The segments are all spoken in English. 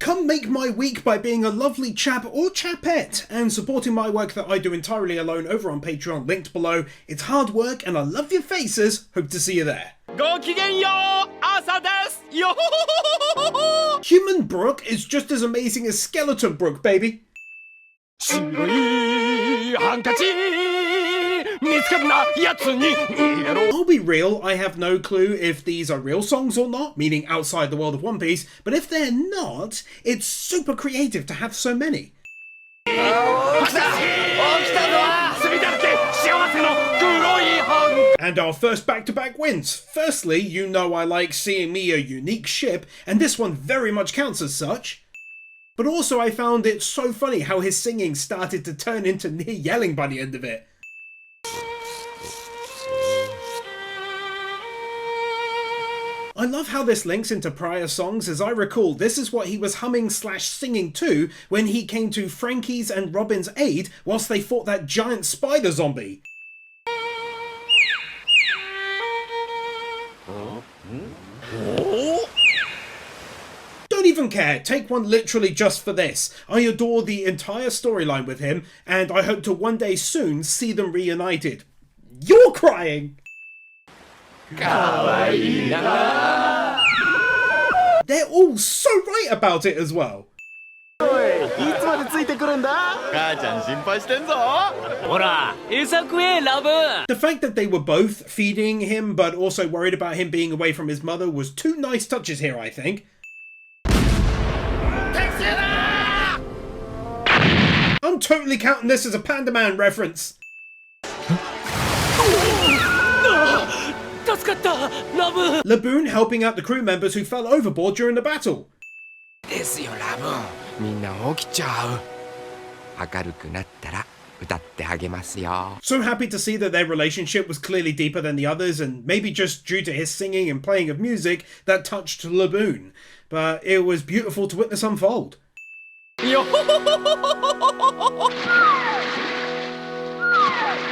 Come make my week by being a lovely chap or chapette and supporting my work that I do entirely alone over on Patreon, linked below. It's hard work and I love your faces. Hope to see you there. Human Brook is just as amazing as Skeleton Brook, baby. I'll be real, I have no clue if these are real songs or not, meaning outside the world of One Piece, but if they're not, it's super creative to have so many. And our first back-to-back wins. Firstly, you know I like seeing me a unique ship, and this one very much counts as such. But also I found it so funny how his singing started to turn into near yelling by the end of it. I love how this links into prior songs. As I recall, this is what he was humming/singing to when he came to Frankie's and Robin's aid whilst they fought that giant spider zombie. Don't even care, take one literally just for this. I adore the entire storyline with him, and I hope to one day soon see them reunited. You're crying! They're all so right about it as well. The fact that they were both feeding him but also worried about him being away from his mother was two nice touches here, I think. I'm totally counting this as a Panda Man reference. Laboon helping out the crew members who fell overboard during the battle. So happy to see that their relationship was clearly deeper than the others, and maybe just due to his singing and playing of music that touched Laboon. But it was beautiful to witness unfold.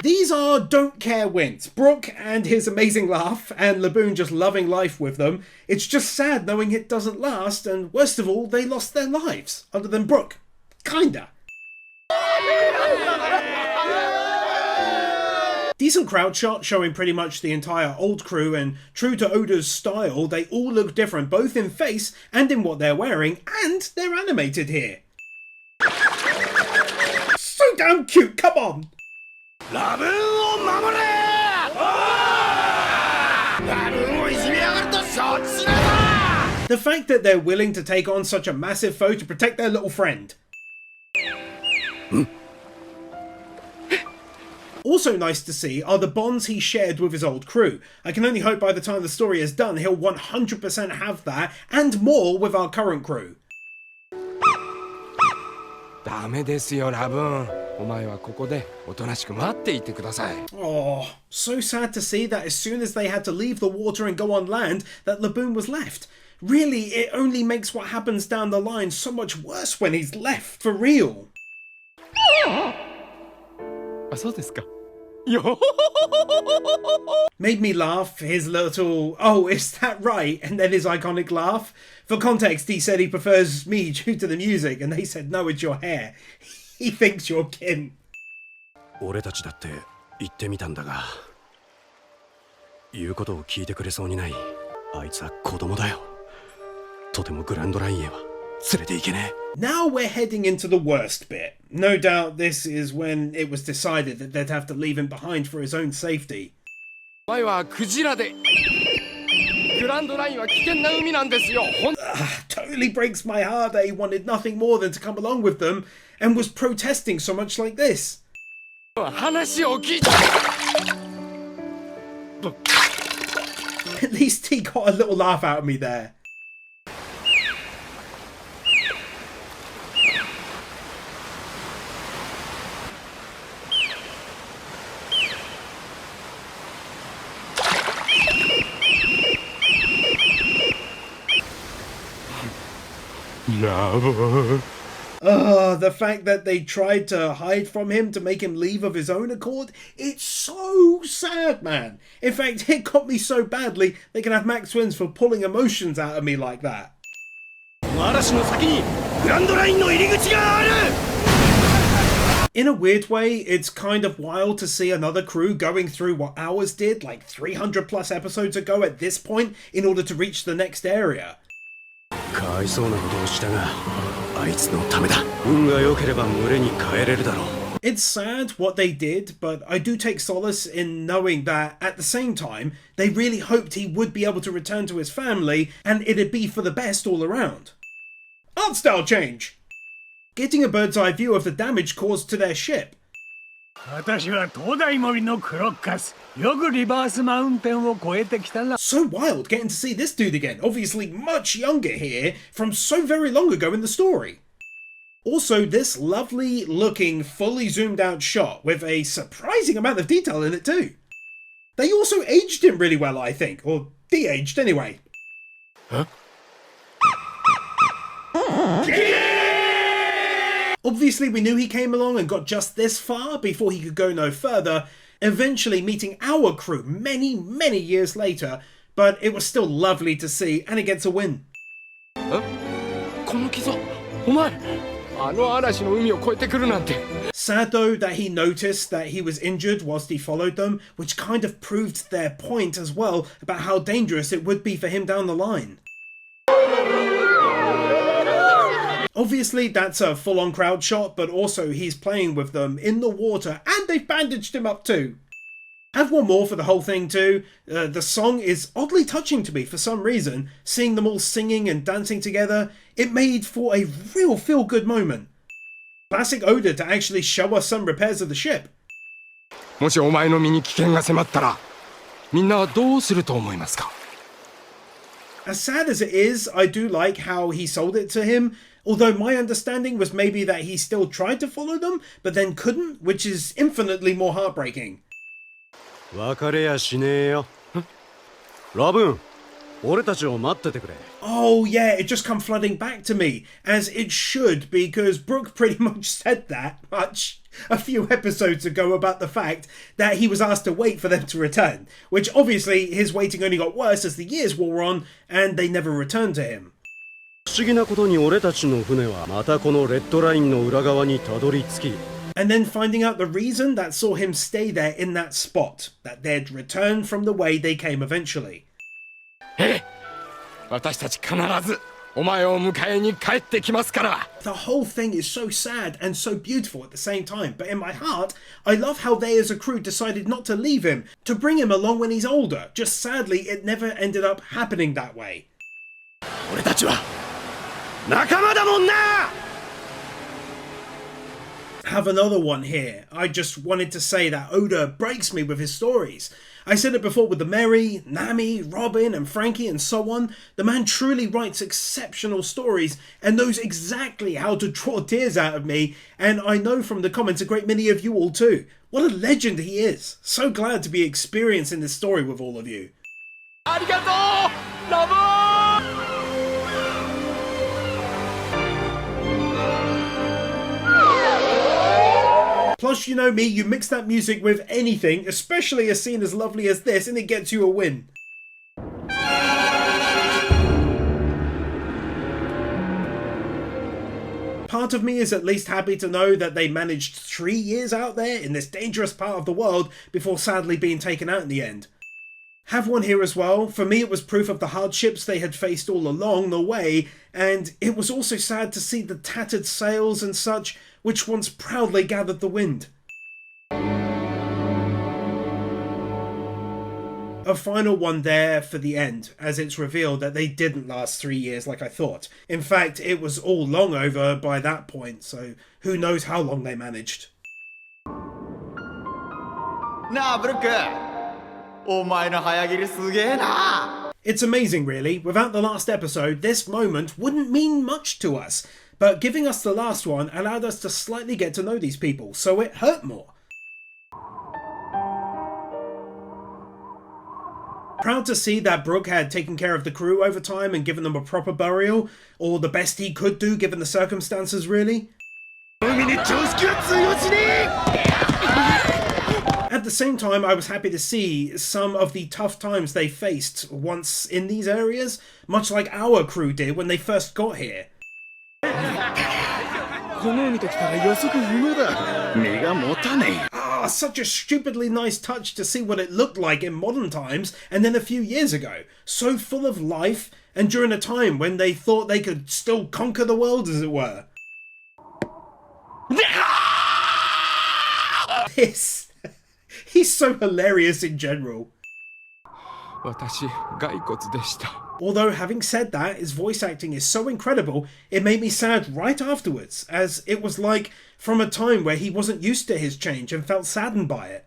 These are don't care wins. Brook and his amazing laugh, and Laboon just loving life with them. It's just sad knowing it doesn't last, and worst of all, they lost their lives. Other than Brook. Kinda. Decent crowd shot showing pretty much the entire old crew, and true to Oda's style, they all look different both in face and in what they're wearing, and they're animated here. So damn cute, come on! The fact that they're willing to take on such a massive foe to protect their little friend. Also nice to see are the bonds he shared with his old crew. I can only hope by the time the story is done he'll 100% have that and more with our current crew. Oh, so sad to see that as soon as they had to leave the water and go on land, that Laboon was left. Really, it only makes what happens down the line so much worse when he's left, for real. Made me laugh, his little, oh, is that right? And then his iconic laugh. For context, he said he prefers me due to the music, and they said, no, it's your hair. He thinks you're kin. Now we're heading into the worst bit. No doubt this is when it was decided that they'd have to leave him behind for his own safety. Totally breaks my heart that he wanted nothing more than to come along with them and was protesting so much like this. At least he got a little laugh out of me there. The fact that they tried to hide from him to make him leave of his own accord, it's so sad, man. In fact, it got me so badly they can have Max Twins for pulling emotions out of me like that. In a weird way, it's kind of wild to see another crew going through what ours did like 300 plus episodes ago at this point in order to reach the next area. It's sad what they did, but I do take solace in knowing that at the same time, they really hoped he would be able to return to his family and it'd be for the best all around. Art style change! Getting a bird's eye view of the damage caused to their ship. So wild getting to see this dude again, obviously much younger here, from so very long ago in the story. Also, this lovely looking, fully zoomed out shot with a surprising amount of detail in it too. They also aged him really well, I think, or de-aged anyway. Huh? Obviously, we knew he came along and got just this far before he could go no further, eventually meeting our crew many, many years later, but it was still lovely to see, and it gets a win. Huh? Sad though that he noticed that he was injured whilst he followed them, which kind of proved their point as well about how dangerous it would be for him down the line. Obviously that's a full-on crowd shot, but also he's playing with them in the water and they've bandaged him up too. Have one more for the whole thing too. The song is oddly touching to me for some reason. Seeing them all singing and dancing together, it made for a real feel-good moment. Classic Oda to actually show us some repairs of the ship. As sad as it is, I do like how he sold it to him, although my understanding was maybe that he still tried to follow them, but then couldn't, which is infinitely more heartbreaking. Oh yeah, it just come flooding back to me, as it should, because Brook pretty much said that much a few episodes ago about the fact that he was asked to wait for them to return, which obviously his waiting only got worse as the years wore on and they never returned to him. And then finding out the reason that saw him stay there in that spot, that they'd return from the way they came eventually. The whole thing is so sad and so beautiful at the same time, but in my heart, I love how they as a crew decided not to leave him, to bring him along when he's older. Just sadly, it never ended up happening that way. Have another one here. I just wanted to say that Oda breaks me with his stories. I said it before with the Mary, Nami, Robin and Frankie and so on. The man truly writes exceptional stories and knows exactly how to draw tears out of me, and I know from the comments a great many of you all too. What a legend he is. So glad to be experiencing this story with all of you. Arigato! Love! Plus, you know me, you mix that music with anything, especially a scene as lovely as this, and it gets you a win. Part of me is at least happy to know that they managed 3 years out there in this dangerous part of the world before sadly being taken out in the end. Have one here as well. For me, it was proof of the hardships they had faced all along the way, and it was also sad to see the tattered sails and such, which once proudly gathered the wind. A final one there for the end, as it's revealed that they didn't last 3 years like I thought. In fact, it was all long over by that point, so who knows how long they managed. It's amazing really. Without the last episode, this moment wouldn't mean much to us, but giving us the last one allowed us to slightly get to know these people, so it hurt more. Proud to see that Brook had taken care of the crew over time and given them a proper burial, or the best he could do given the circumstances really. At the same time, I was happy to see some of the tough times they faced once in these areas, much like our crew did when they first got here. Ah, such a stupidly nice touch to see what it looked like in modern times and then a few years ago. So full of life, and during a time when they thought they could still conquer the world, as it were. He's so hilarious in general. Although, having said that, his voice acting is so incredible, it made me sad right afterwards, as it was like from a time where he wasn't used to his change and felt saddened by it.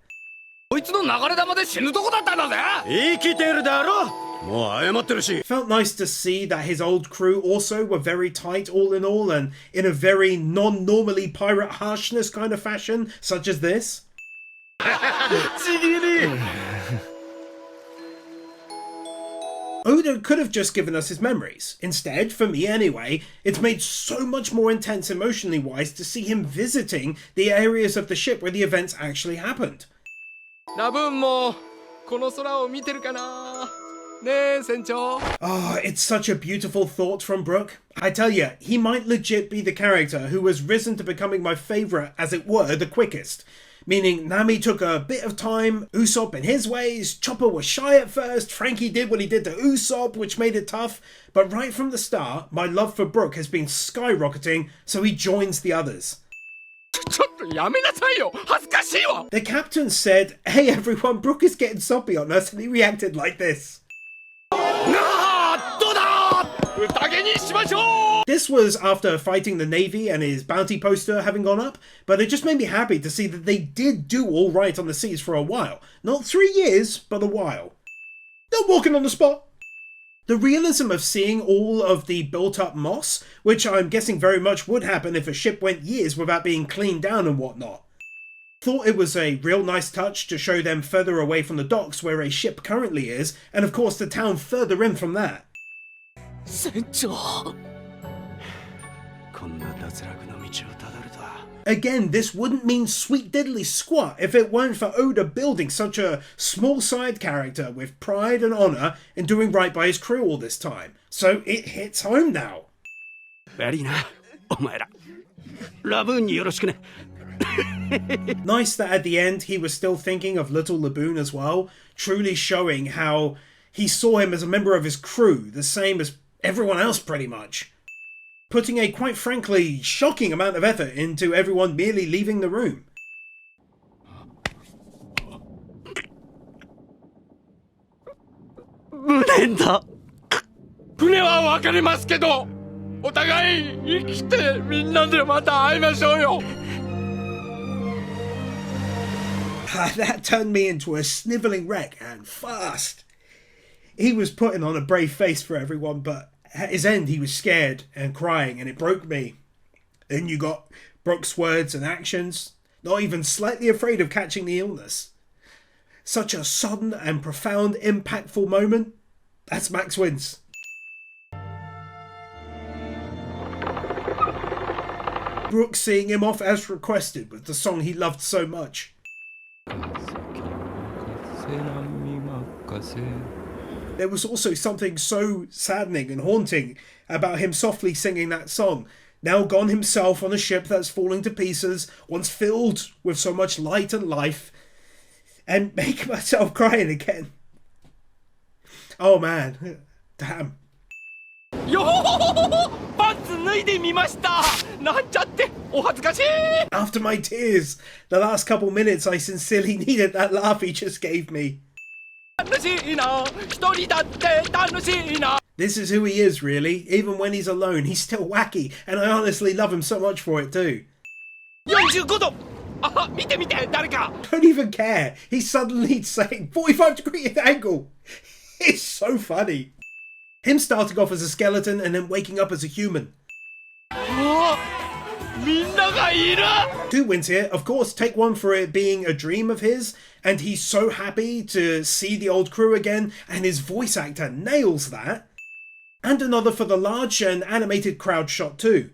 Felt nice to see that his old crew also were very tight all in all, and in a very non-normally pirate harshness kind of fashion, such as this. Oda could have just given us his memories. Instead, for me anyway, it's made so much more intense emotionally wise to see him visiting the areas of the ship where the events actually happened. Oh, it's such a beautiful thought from Brook. I tell you, he might legit be the character who has risen to becoming my favourite, as it were, the quickest. Meaning Nami took a bit of time, Usopp in his ways, Chopper was shy at first, Frankie did what he did to Usopp, which made it tough, but right from the start, my love for Brook has been skyrocketing, so he joins the others. The captain said, "Hey everyone, Brook is getting soppy on us," and he reacted like this. This was after fighting the Navy and his bounty poster having gone up, but it just made me happy to see that they did do all right on the seas for a while. Not 3 years, but a while. Not walking on the spot. The realism of seeing all of the built-up moss, which I'm guessing very much would happen if a ship went years without being cleaned down and whatnot. Thought it was a real nice touch to show them further away from the docks where a ship currently is, and of course the town further in from that. Again, this wouldn't mean sweet diddly squat if it weren't for Oda building such a small side character with pride and honour and doing right by his crew all this time. So it hits home now. Nice that at the end he was still thinking of little Laboon as well, truly showing how he saw him as a member of his crew, the same as everyone else pretty much. Putting a quite frankly shocking amount of effort into everyone merely leaving the room. That turned me into a snivelling wreck, and fast. He was putting on a brave face for everyone, but at his end he was scared and crying, and it broke me. Then you got Brook's words and actions, not even slightly afraid of catching the illness. Such a sudden and profound, impactful moment. That's max wins. Brook seeing him off as requested with the song he loved so much. There was also something so saddening and haunting about him softly singing that song. Now gone himself on a ship that's falling to pieces, once filled with so much light and life, and making myself crying again. Oh man, damn. After my tears, the last couple minutes, I sincerely needed that laugh he just gave me. This is who he is, really. Even when he's alone, he's still wacky, and I honestly love him so much for it too. Don't even care. He's suddenly saying 45-degree angle. It's so funny. Him starting off as a skeleton and then waking up as a human. 2 wins here. Of course, take one for it being a dream of his, and he's so happy to see the old crew again, and his voice actor nails that. And another for the large and animated crowd shot too.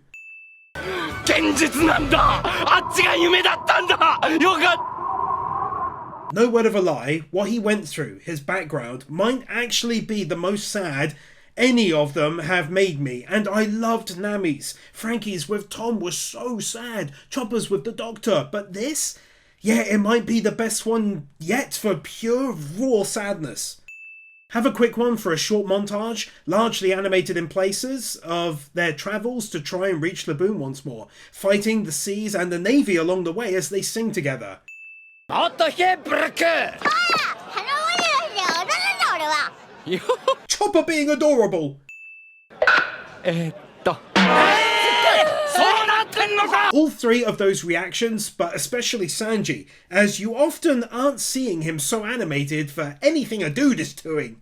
No word of a lie, what he went through, his background, might actually be the most sad Any of them have made me, and I loved Nami's. Frankie's with Tom was so sad, Chopper's with the Doctor, but this? Yeah, it might be the best one yet for pure, raw sadness. Have a quick one for a short montage, largely animated in places, of their travels to try and reach Laboon once more, fighting the seas and the Navy along the way as they sing together. Chopper being adorable! All three of those reactions, but especially Sanji, as you often aren't seeing him so animated for anything a dude is doing.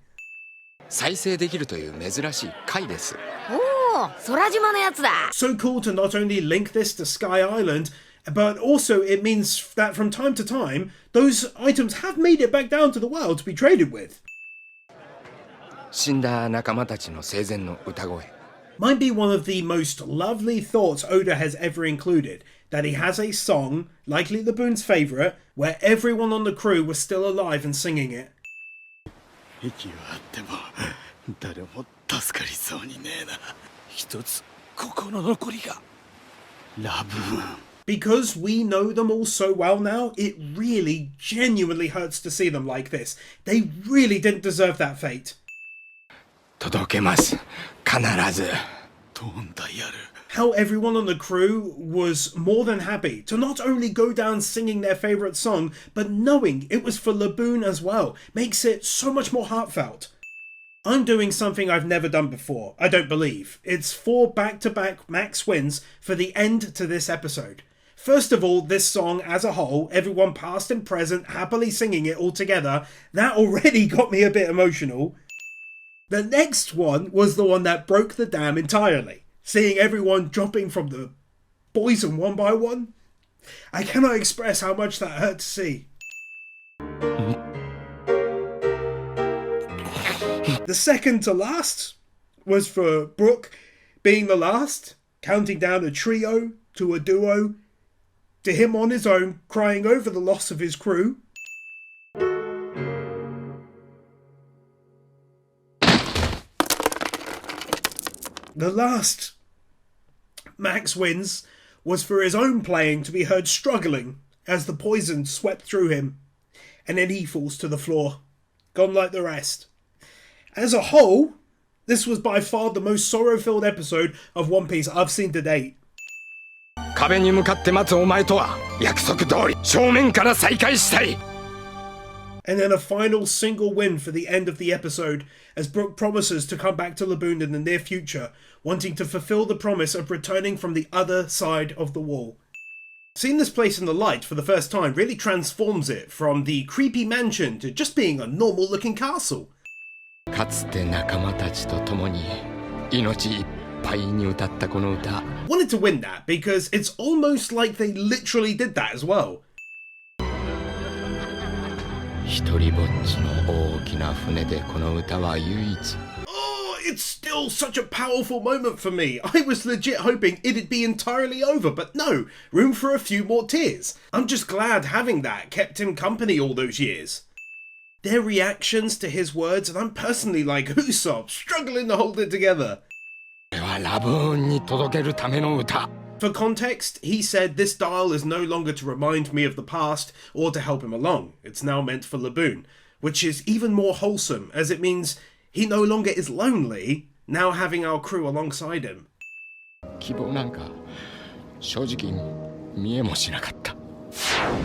So cool to not only link this to Sky Island, but also it means that from time to time, those items have made it back down to the world to be traded with. Might be one of the most lovely thoughts Oda has ever included, that he has a song, likely Laboon's favourite, where everyone on the crew was still alive and singing it. Because we know them all so well now, it really genuinely hurts to see them like this. They really didn't deserve that fate. How everyone on the crew was more than happy to not only go down singing their favourite song, but knowing it was for Laboon as well, makes it so much more heartfelt. I'm doing something I've never done before, I don't believe. It's 4 back-to-back max wins for the end to this episode. First of all, this song as a whole, everyone past and present happily singing it all together, that already got me a bit emotional. The next one was the one that broke the dam entirely. Seeing everyone dropping from the poison one by one. I cannot express how much that hurt to see. The second to last was for Brook being the last, counting down a trio to a duo, to him on his own, crying over the loss of his crew. The last max wins was for his own playing to be heard struggling as the poison swept through him, and then he falls to the floor, gone like the rest. As a whole, this was by far the most sorrow-filled episode of One Piece I've seen to date. And then a final single win for the end of the episode, as Brook promises to come back to Laboon in the near future, wanting to fulfill the promise of returning from the other side of the wall. Seeing this place in the light for the first time really transforms it from the creepy mansion to just being a normal looking castle. Wanted to win that because it's almost like they literally did that as well. Oh, it's still such a powerful moment for me. I was legit hoping it'd be entirely over, but no, room for a few more tears. I'm just glad having that kept him company all those years. Their reactions to his words, and I'm personally like Usopp, struggling to hold it together. For context, he said this dial is no longer to remind me of the past or to help him along. It's now meant for Laboon, which is even more wholesome as it means he no longer is lonely, now having our crew alongside him.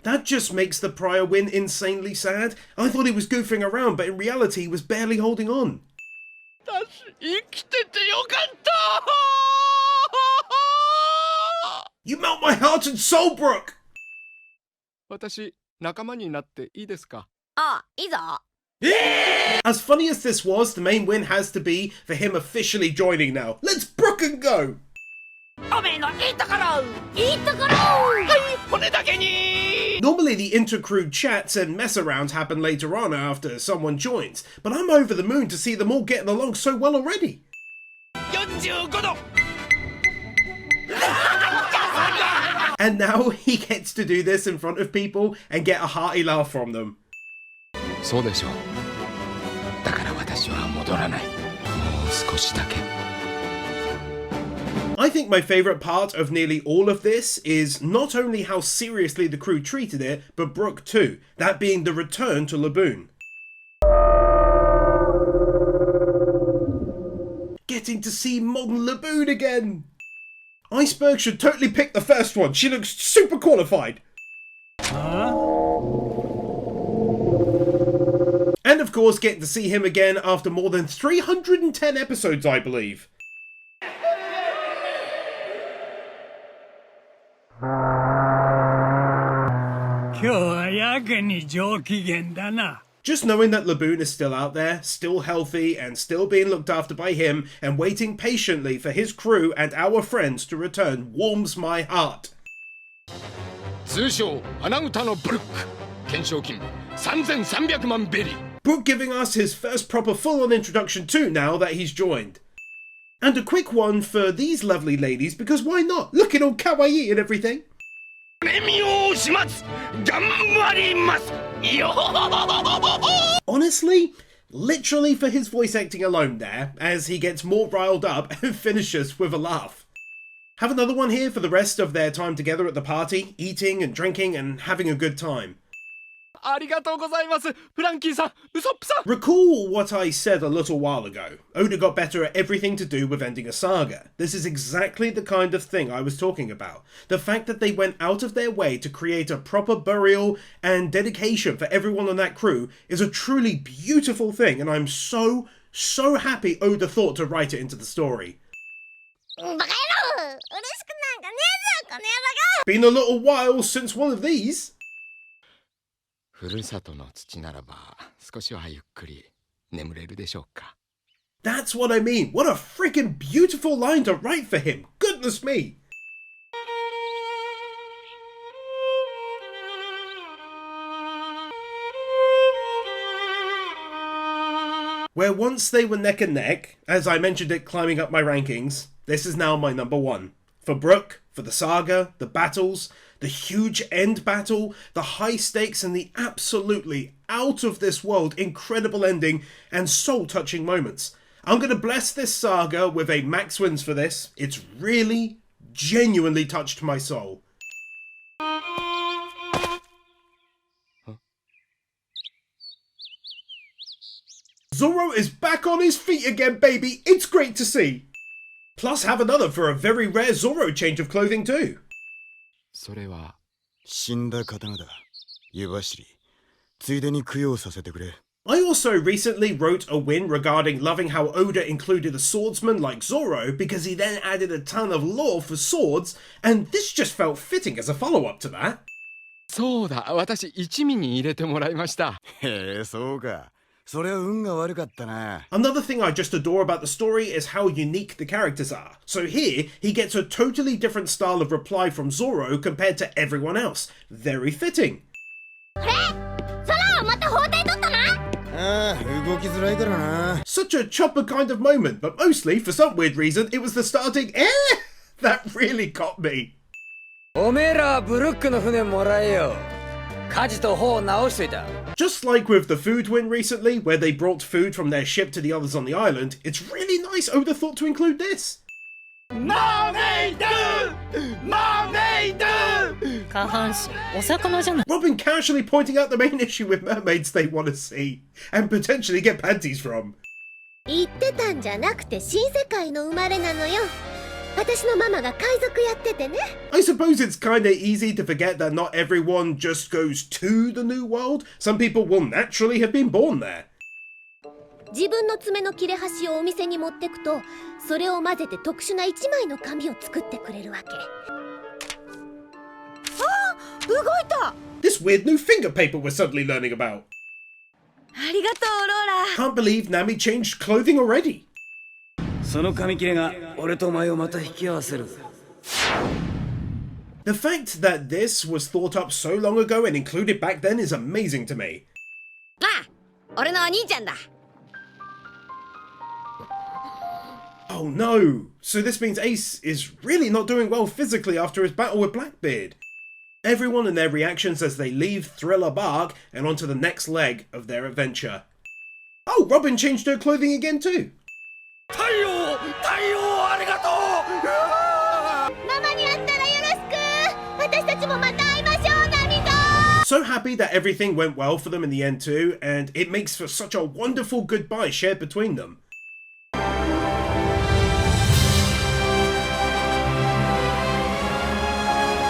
That just makes the prior win insanely sad. I thought he was goofing around, but in reality he was barely holding on. You melt my heart and soul, Brook! As funny as this was, the main win has to be for him officially joining now. Let's Brook and go! Normally the inter-crew chats and mess-arounds happen later on after someone joins, but I'm over the moon to see them all getting along so well already. And now he gets to do this in front of people and get a hearty laugh from them. I think my favourite part of nearly all of this is not only how seriously the crew treated it, but Brook too, that being the return to Laboon. Getting to see modern Laboon again! Iceberg should totally pick the first one, she looks super qualified! And of course getting to see him again after more than 310 episodes, I believe. Just knowing that Laboon is still out there, still healthy, and still being looked after by him, and waiting patiently for his crew and our friends to return warms my heart. Brook giving us his first proper full-on introduction too now that he's joined. And a quick one for these lovely ladies, because why not? Looking all kawaii and everything. Honestly, literally for his voice acting alone there, as he gets more riled up and finishes with a laugh. Have another one here for the rest of their time together at the party, eating and drinking and having a good time. Recall what I said a little while ago. Oda got better at everything to do with ending a saga. This is exactly the kind of thing I was talking about. The fact that they went out of their way to create a proper burial and dedication for everyone on that crew is a truly beautiful thing, and I'm so happy Oda thought to write it into the story. Been a little while since one of these. That's what I mean. What a freaking beautiful line to write for him. Goodness me. Where once they were neck and neck, as I mentioned it climbing up my rankings, this is now my number one. For Brook, for the saga, the battles, the huge end battle, the high stakes and the absolutely out of this world incredible ending and soul touching moments. I'm going to bless this saga with a max wins for this. It's really, genuinely touched my soul. Zoro is back on his feet again, baby. It's great to see. Plus have another for a very rare Zoro change of clothing too. I also recently wrote a win regarding loving how Oda included a swordsman like Zoro because he then added a ton of lore for swords, and this just felt fitting as a follow-up to that. Another thing I just adore about the story is how unique the characters are. So here, he gets a totally different style of reply from Zoro compared to everyone else. Very fitting. Such a chopper kind of moment, but mostly, for some weird reason, it was the starting that really got me. Just like with the food win recently, where they brought food from their ship to the others on the island, it's really nice Oda thought to include this. Robin casually pointing out the main issue with mermaids they want to see, and potentially get panties from. I suppose it's kinda easy to forget that not everyone just goes to the new world. Some people will naturally have been born there. This weird new finger paper we're suddenly learning about. Can't believe Nami changed clothing already. The fact that this was thought up so long ago and included back then is amazing to me. Oh no! So this means Ace is really not doing well physically after his battle with Blackbeard. Everyone and their reactions as they leave Thriller Bark and onto the next leg of their adventure. Oh, Robin changed her clothing again too. So happy that everything went well for them in the end too, and it makes for such a wonderful goodbye shared between them.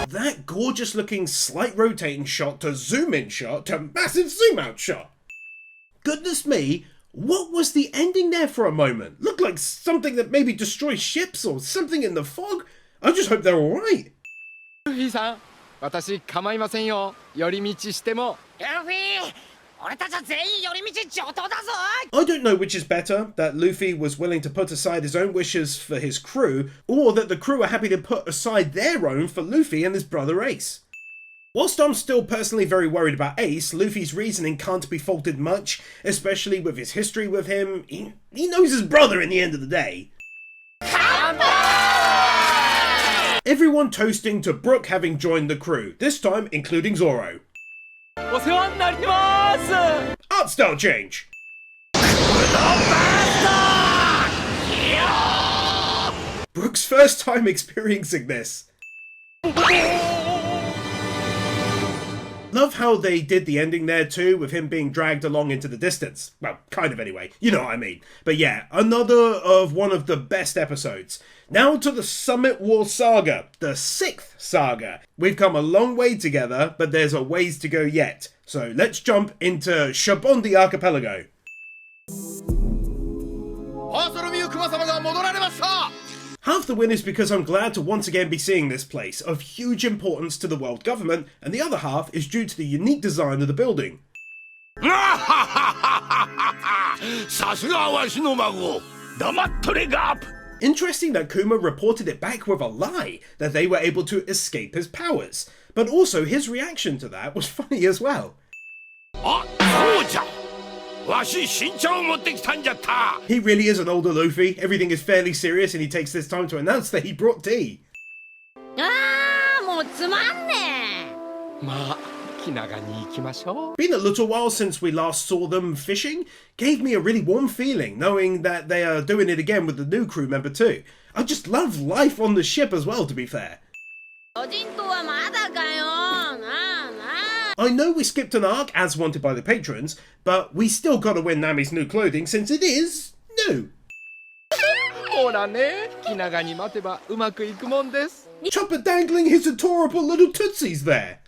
That gorgeous looking slight rotating shot to zoom in shot to massive zoom out shot. Goodness me, what was the ending there for a moment? Looked like something that maybe destroys ships or something in the fog. I just hope they're alright. I don't know which is better, that Luffy was willing to put aside his own wishes for his crew, or that the crew are happy to put aside their own for Luffy and his brother Ace. Whilst I'm still personally very worried about Ace, Luffy's reasoning can't be faulted much, especially with his history with him. He knows his brother in the end of the day. Everyone toasting to Brook having joined the crew, this time including Zoro. Art style change. Brook's first time experiencing this. Love how they did the ending there too, with him being dragged along into the distance. Well, kind of anyway, you know what I mean. But yeah, another of one of the best episodes. Now to the Summit War Saga, the 6th saga. We've come a long way together, but there's a ways to go yet. So let's jump into Shabondi Archipelago. Half the win is because I'm glad to once again be seeing this place, of huge importance to the world government, and the other half is due to the unique design of the building. Interesting that Kuma reported it back with a lie, that they were able to escape his powers, but also his reaction to that was funny as well. He really is an older Luffy, everything is fairly serious and he takes this time to announce that he brought tea. Been a little while since we last saw them fishing, gave me a really warm feeling knowing that they are doing it again with the new crew member too. I just love life on the ship as well, to be fair. I know we skipped an arc as wanted by the patrons, but we still gotta win Nami's new clothing since it is new. Chopper dangling his adorable little tootsies there.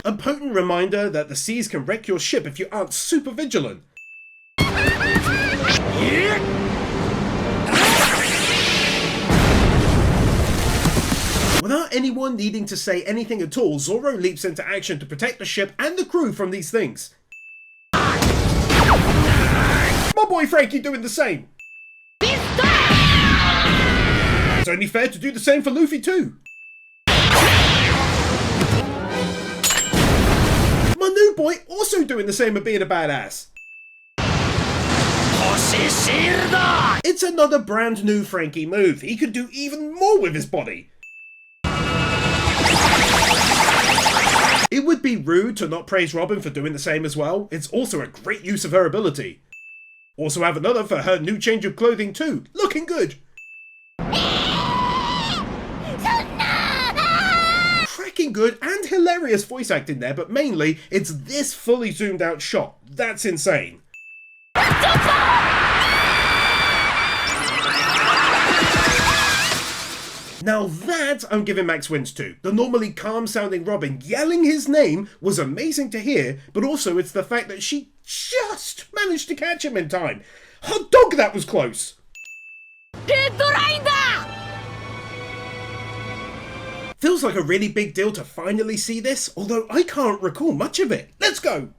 A potent reminder that the seas can wreck your ship if you aren't super vigilant. Without anyone needing to say anything at all, Zoro leaps into action to protect the ship and the crew from these things. My boy Frankie doing the same. It's only fair to do the same for Luffy too. My new boy also doing the same and being a badass. It's another brand new Frankie move. He could do even more with his body. It would be rude to not praise Robin for doing the same as well. It's also a great use of her ability. Also have another for her new change of clothing too. Looking good. Cracking good and hilarious voice acting there, but mainly it's this fully zoomed out shot. That's insane. Now that I'm giving max wins to. The normally calm sounding Robin yelling his name was amazing to hear, but also it's the fact that she just managed to catch him in time. Hot dog, that was close. Feels like a really big deal to finally see this, although I can't recall much of it. Let's go!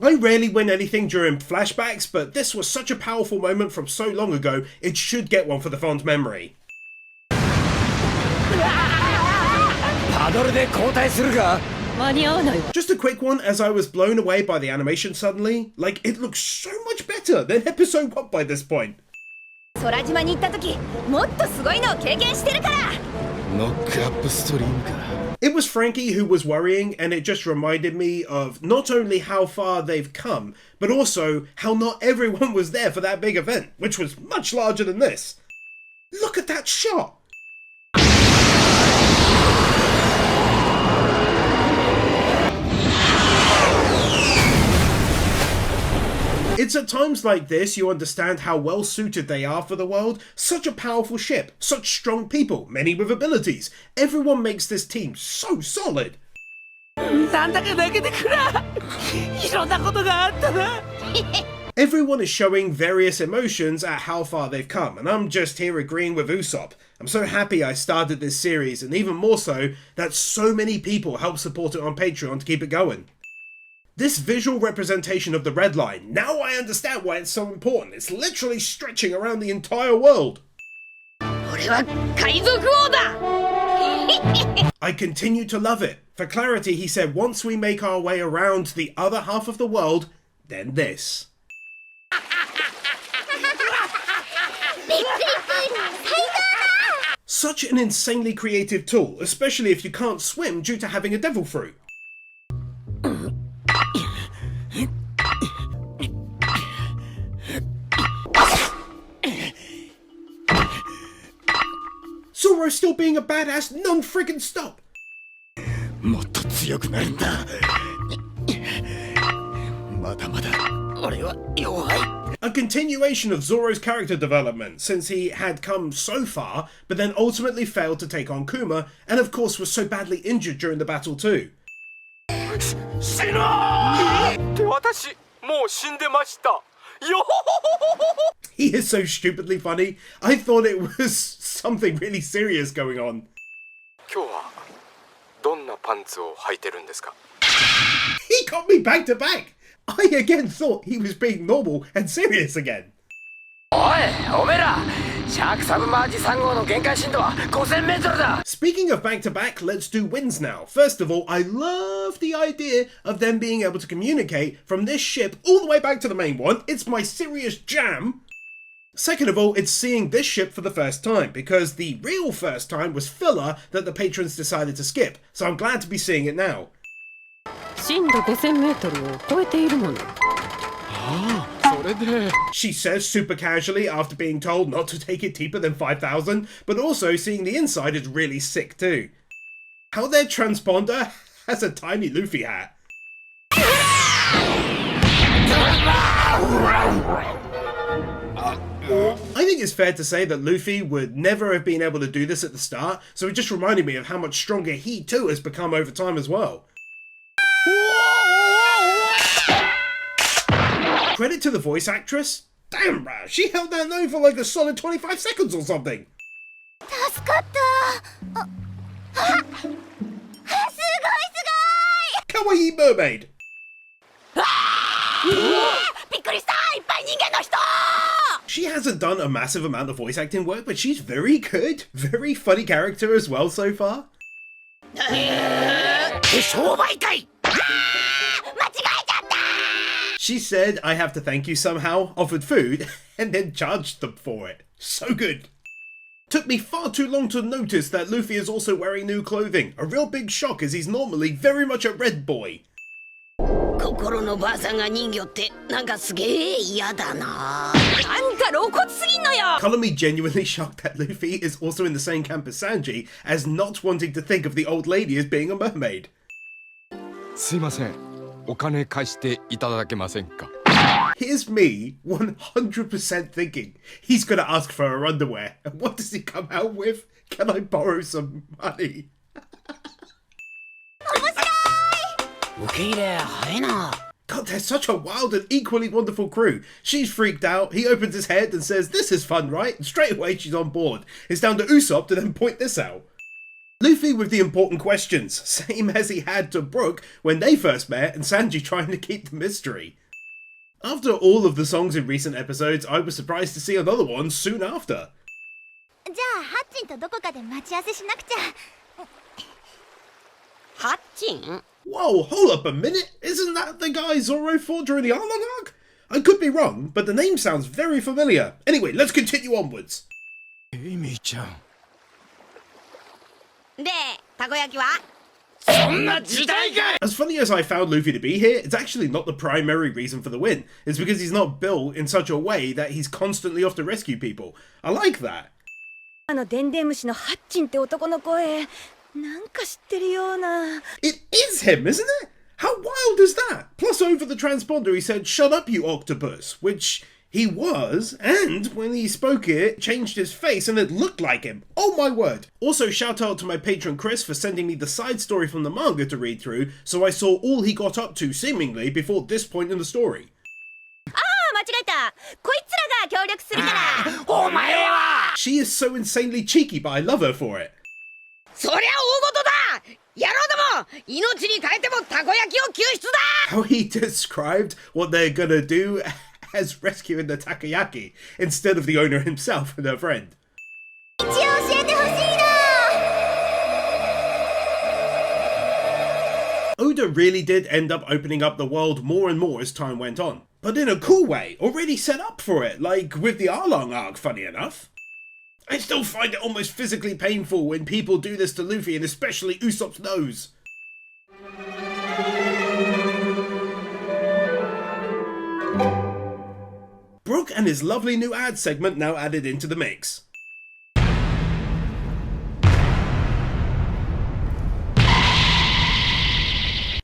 I rarely win anything during flashbacks, but this was such a powerful moment from so long ago, it should get one for the fond memory. Just a quick one, as I was blown away by the animation suddenly. Like, it looks so much better than episode 1 by this point. It was Frankie who was worrying, and it just reminded me of not only how far they've come, but also how not everyone was there for that big event, which was much larger than this. Look at that shot! It's at times like this you understand how well suited they are for the world. Such a powerful ship, such strong people, many with abilities. Everyone makes this team so solid. Everyone is showing various emotions at how far they've come, and I'm just here agreeing with Usopp. I'm so happy I started this series, and even more so that so many people help support it on Patreon to keep it going. This visual representation of the red line, now I understand why it's so important. It's literally stretching around the entire world. I continue to love it. For clarity, he said once we make our way around the other half of the world, then this. Such an insanely creative tool, especially if you can't swim due to having a devil fruit. Zoro still being a badass non-friggin' stop! A continuation of Zoro's character development, since he had come so far, but then ultimately failed to take on Kuma, and of course was so badly injured during the battle too. He is so stupidly funny. I thought it was something really serious going on. He got me back to back. I again thought he was being normal and serious again. Speaking of back-to-back, let's do wins now. First of all, I love the idea of them being able to communicate from this ship all the way back to the main one. It's my serious jam. Second of all, it's seeing this ship for the first time, because the real first time was filler that the patrons decided to skip, so I'm glad to be seeing it now. She says super casually after being told not to take it deeper than 5,000, but also seeing the inside is really sick too. How their transponder has a tiny Luffy hat. I think it's fair to say that Luffy would never have been able to do this at the start, so it just reminded me of how much stronger he too has become over time as well. Credit to the voice actress. Damn, bruh, she held that note for like a solid 25 seconds or something. Kawaii mermaid. She hasn't done a massive amount of voice acting work, but she's very good. Very funny character as well so far. She said I have to thank you somehow, offered food, and then charged them for it. So good. Took me far too long to notice that Luffy is also wearing new clothing. A real big shock as he's normally very much a red boy. Color me genuinely shocked that Luffy is also in the same camp as Sanji, as not wanting to think of the old lady as being a mermaid. Here's me 100% thinking he's gonna ask for her underwear, and what does he come out with? Can I borrow some money? God, they're such a wild and equally wonderful crew. She's freaked out, he opens his head and says, "This is fun, right?" And straight away she's on board. It's down to Usopp to then point this out. Luffy with the important questions, same as he had to Brook when they first met, and Sanji trying to keep the mystery. After all of the songs in recent episodes, I was surprised to see another one soon after. Whoa, hold up a minute! Isn't that the guy Zoro fought during the Arlong arc? I could be wrong, but the name sounds very familiar. Anyway, let's continue onwards. As funny as I found Luffy to be here, it's actually not the primary reason for the win. It's because he's not built in such a way that he's constantly off to rescue people. I like that. It is him, isn't it? How wild is that? Plus over the transponder he said, "Shut up, you octopus," which he was, and when he spoke it, changed his face and it looked like him. Oh my word. Also, shout out to my patron Chris for sending me the side story from the manga to read through, so I saw all he got up to, seemingly, before this point in the story. She is so insanely cheeky, but I love her for it. How he described what they're gonna do as rescuing the takoyaki instead of the owner himself and her friend. Oda really did end up opening up the world more and more as time went on, but in a cool way, already set up for it, like with the Arlong arc, funny enough. I still find it almost physically painful when people do this to Luffy, and especially Usopp's nose. Brook and his lovely new ad segment now added into the mix.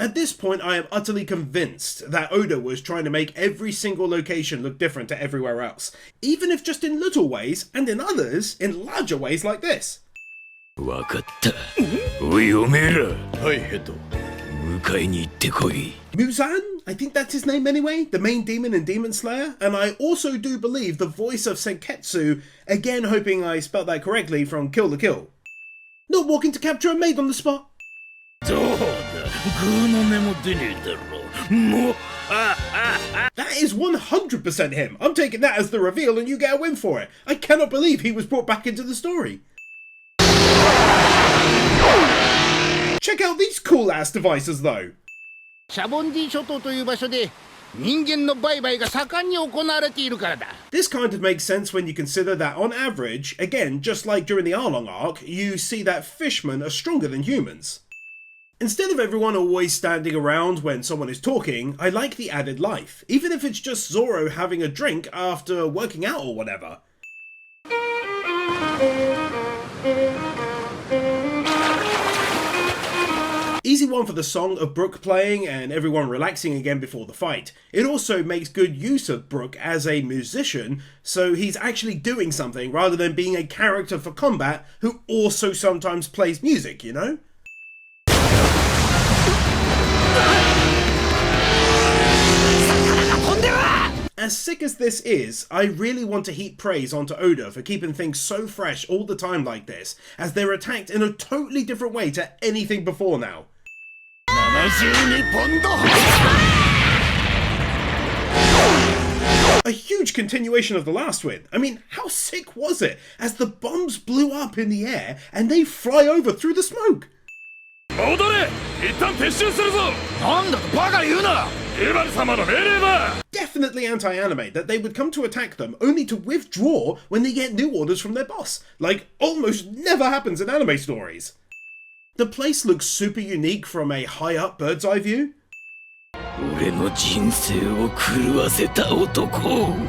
At this point, I am utterly convinced that Oda was trying to make every single location look different to everywhere else, even if just in little ways, and in others, in larger ways like this. Muzan? I think that's his name anyway, the main demon in Demon Slayer, and I also do believe the voice of Senketsu, again hoping I spelt that correctly, from Kill la Kill. Not walking to capture a maid on the spot. That is 100% him. I'm taking that as the reveal and you get a win for it. I cannot believe he was brought back into the story. Check out these cool ass devices though. This kind of makes sense when you consider that on average, again just like during the Arlong arc, you see that fishmen are stronger than humans. Instead of everyone always standing around when someone is talking, I like the added life, even if it's just Zoro having a drink after working out or whatever. Easy one for the song of Brook playing and everyone relaxing again before the fight. It also makes good use of Brook as a musician, so he's actually doing something rather than being a character for combat who also sometimes plays music, you know? As sick as this is, I really want to heap praise onto Oda for keeping things so fresh all the time like this, as they're attacked in a totally different way to anything before now. A huge continuation of the last win. I mean, how sick was it as the bombs blew up in the air and they fly over through the smoke? Definitely anti-anime that they would come to attack them only to withdraw when they get new orders from their boss, like almost never happens in anime stories. The place looks super unique from a high up bird's eye view.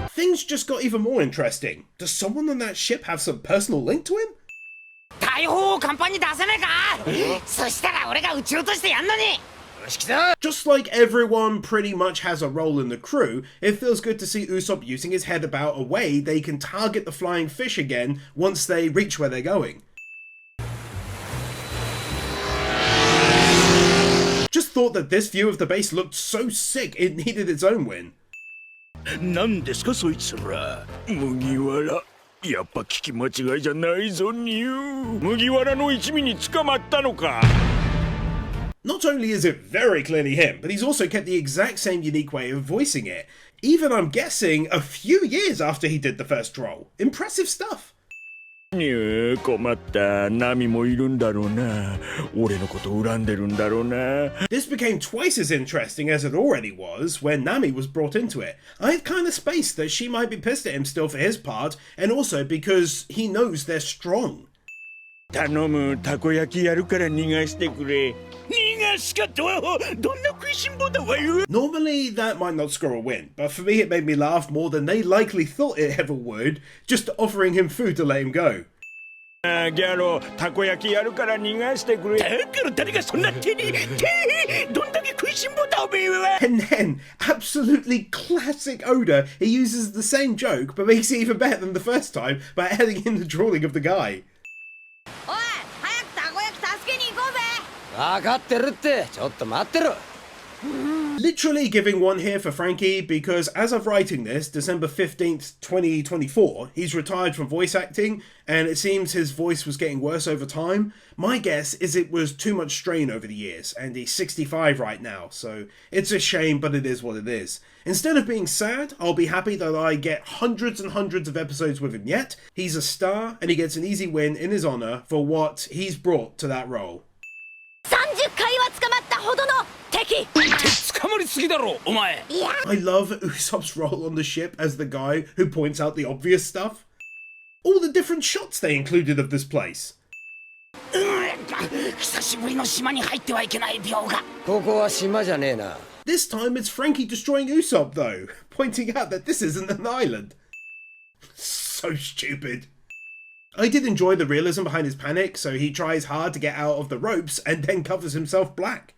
Things just got even more interesting. Does someone on that ship have some personal link to him? Just like everyone pretty much has a role in the crew, it feels good to see Usopp using his head about a way they can target the flying fish again once they reach where they're going. Just thought that this view of the base looked so sick it needed its own win. Not only is it very clearly him, but he's also kept the exact same unique way of voicing it. Even, I'm guessing, a few years after he did the first role. Impressive stuff. This became twice as interesting as it already was when Nami was brought into it. I had kind of spaced that she might be pissed at him still for his part, and also because he knows they're strong. This Normally that might not score a win, but for me it made me laugh more than they likely thought it ever would, just offering him food to let him go. And then, absolutely classic Oda, he uses the same joke but makes it even better than the first time by adding in the drawing of the guy. Literally giving one here for Frankie because as of writing this, December 15th, 2024, he's retired from voice acting and it seems his voice was getting worse over time. My guess is it was too much strain over the years and he's 65 right now, so it's a shame but it is what it is. Instead of being sad, I'll be happy that I get hundreds and hundreds of episodes with him yet. He's a star and he gets an easy win in his honour for what he's brought to that role. I love Usopp's role on the ship as the guy who points out the obvious stuff. All the different shots they included of this place. This time it's Frankie destroying Usopp though, pointing out that this isn't an island. So stupid. I did enjoy the realism behind his panic, so he tries hard to get out of the ropes and then covers himself black.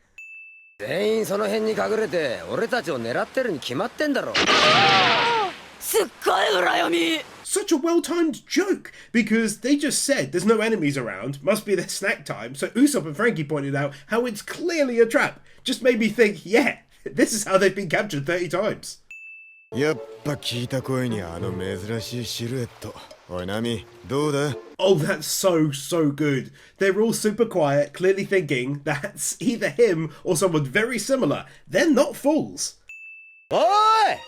Such a well-timed joke, because they just said there's no enemies around, must be their snack time, so Usopp and Frankie pointed out how it's clearly a trap. Just made me think, yeah, this is how they've been captured 30 times. Oh, that's so good. They're all super quiet, clearly thinking that's either him or someone very similar. They're not fools. Oi!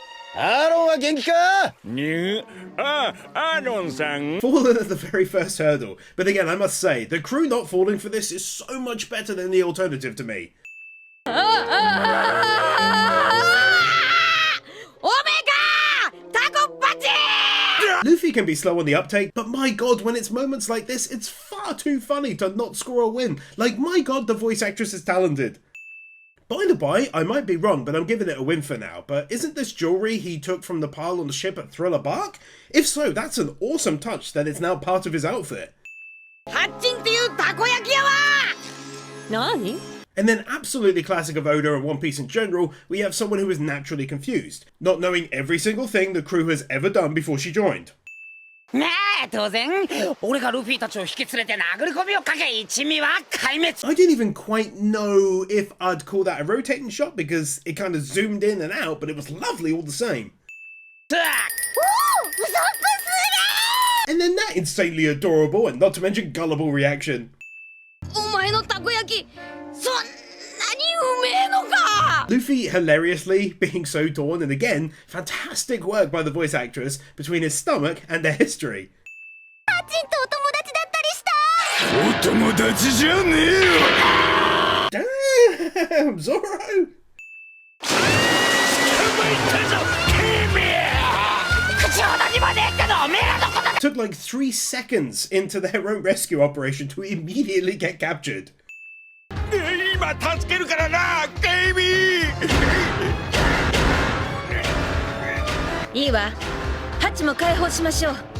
Fallen at the very first hurdle. But again, I must say, the crew not falling for this is so much better than the alternative to me. Luffy can be slow on the uptake, but my god, when it's moments like this, it's far too funny to not score a win. Like, my god, the voice actress is talented. By the by, I might be wrong, but I'm giving it a win for now, but isn't this jewellery he took from the pile on the ship at Thriller Bark? If so, that's an awesome touch that it's now part of his outfit. And then, absolutely classic of Oda and One Piece in general, we have someone who is naturally confused, not knowing every single thing the crew has ever done before she joined. I didn't even quite know if I'd call that a rotating shot because it kind of zoomed in and out, but it was lovely all the same. And then that insanely adorable and not to mention gullible reaction. Luffy hilariously being so torn, and again, fantastic work by the voice actress between his stomach and their history. Damn, Zoro! Took like 3 seconds into their own rescue operation to immediately get captured.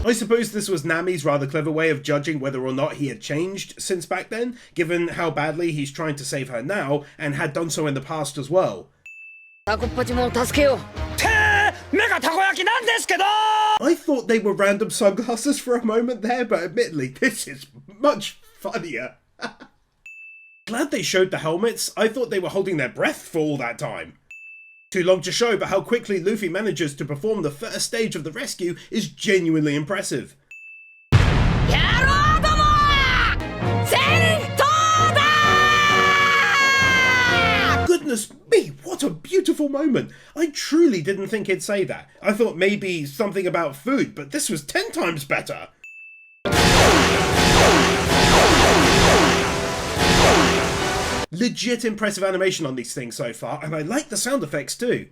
I suppose this was Nami's rather clever way of judging whether or not he had changed since back then, given how badly he's trying to save her now, and had done so in the past as well. I thought they were random sunglasses for a moment there, but admittedly, this is much funnier. Glad they showed the helmets. I thought they were holding their breath for all that time. Too long to show, but how quickly Luffy manages to perform the first stage of the rescue is genuinely impressive. Goodness me, what a beautiful moment. I truly didn't think he'd say that. I thought maybe something about food, but this was 10 times better. Legit impressive animation on these things so far, and I like the sound effects too.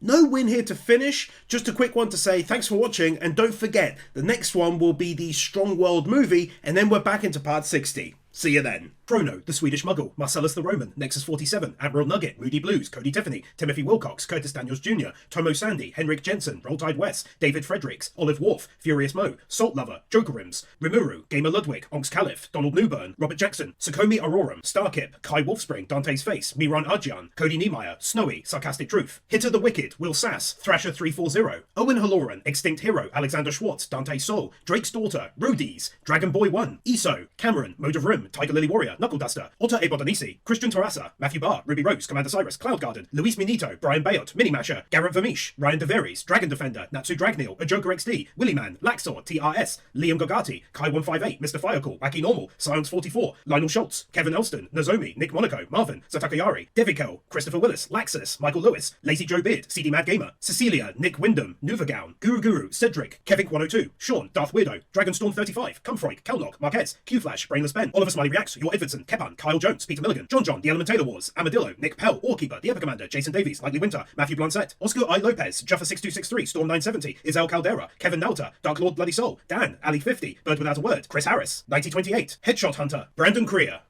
No win here to finish, just a quick one to say thanks for watching, and don't forget, the next one will be the Strong World movie, and then we're back into part 60. See you then. Chrono, the Swedish Muggle, Marcelus the Roman, Nexus 47, AdmiralNugget, Moody Blues, Kody Tiffany, Timothy Wilcox, Curtis Daniels Jr., Tomo Sandy, Henrik Jessen, Tide Wes, David Freriks, OliveWharf, FuriousMoe, SaltLover, Jokerims, Rimuru, GamerLudwig, Onyx Calif, Donald Newburn, Robert Jackson, Sakomi Arorim, Starkip, Kai Wolfspring, Dante's Face, Mihran Ardjian, Kody Niemeier, Snowy, Sarcastic Truth, Hitter the Wicked, Will Sass, Thrasher 340, Owen Halloran, Extinct Hero, Alexander Schwartz, Dante Sol, Drake's Daughter, Rudies, Dragon Boy 1, Eso, Cameron, Mode of Rim, Tiger Lily Warrior, Knuckle Duster, Otter Abodonisi, Christian Tarassa, Matthew Barr, Ruby Rose, Commander Cyrus, Cloud Garden, Luis Minito, Brian Bayot, Mini Masher, Garrett Vermeesh, Ryan DeVeries, Dragon Defender, Natsu Dragneel, A Joker XD, Willy Man, Laxor, TRS, Liam Gogati, Kai158, Mr. Firecall, Wacky Normal, Silence 44, Lionel Schultz, Kevin Elston, Nozomi, Nick Monaco, Marvin, Satakayari, Devikel, Christopher Willis, Laxus, Michael Lewis, Lazy Joe Beard, CD Mad Gamer, Cecilia, Nick Wyndham, Nuvagown, Guru, Cedric, Kevin 102, Sean, Darth Weirdo, Dragonstorm 35, Cumfroik, Kellock, Marquez, Q-Flash, Brainless Ben, Oliver Smiley Reacts, Your Edvardson, Kepan, Kyle Jones, Peter Milligan, John, The Elementator Wars, Amadillo, Nick Pell, Orkeeper, The Ever Commander, Jason Davies, Lightly Winter, Matthew Blancett, Oscar I. Lopez, Juffa 6263, Storm 970, Isel Caldera, Kevin Nauta, Dark Lord Bloody Soul, Dan, Ali 50, Bird Without a Word, Chris Harris, 9028, Headshot Hunter, Brandon Creer.